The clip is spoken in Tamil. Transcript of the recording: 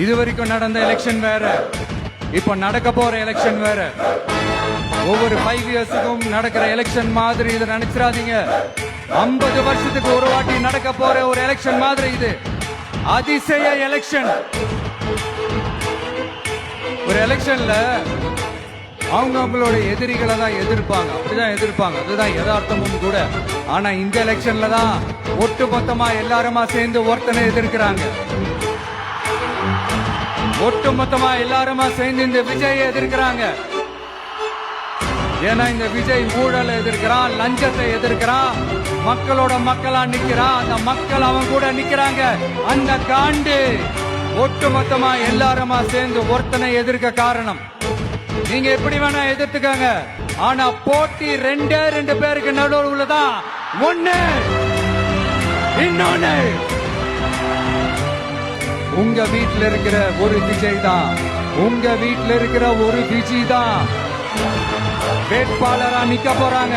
இது வரைக்கும் நடந்த எலெக்ஷன் வேற, இப்ப நடக்க போற எலெக்ஷன் வேற. ஒவ்வொரு 5 இயர்ஸுக்கும் நடக்கிற எலெக்ஷன் மாதிரி இதை நினைச்சிடாதீங்க. 50 வருஷத்துக்கு ஒரு வாட்டி நடக்க போற ஒரு எலெக்ஷன் மாதிரி இது. அதிசய எலெக்ஷன். ஒரு எலெக்ஷன்ல அவங்களோட எதிரிகளை தான் எதிர்ப்பாங்க, அப்படிதான் எதிர்ப்பாங்க, அதுதான் யதார்த்தமும் கூட. ஆனா இந்த எலெக்ஷன்ல தான் ஒட்டு மொத்தமா எல்லாருமா சேர்ந்து ஒருத்தனை எதிர்க்கிறாங்க. ஒட்டு மொத்தமா எல்லாருமா சேர்ந்து இந்த விஜயை எதிர்க்கிறாங்க. ஏன்னா இந்த விஜய் ஊழலை எதிர்க்கிறான், லஞ்சத்தை எதிர்க்கிறான், மக்களோட மக்களா நிக்கிறான். அந்த மக்கள் அவன் கூட நிக்கிறாங்க. அந்த காண்டு ஒட்டு மொத்தமா எல்லாருமா சேர்ந்து ஒருத்தனை எதிர்க்க காரணம். நீங்க எப்படி வேணா எதிர்த்துக்காங்க, ஆனா போட்டி 2 பேருக்கு நடுவுல தான். ஒண்ணு இன்னொன்னு உங்க வீட்டுல இருக்கிற ஒரு விஜய் தான், உங்க வீட்டுல இருக்கிற ஒரு விஜய் தான் வேட்பாளரா நிக்க போறாங்க.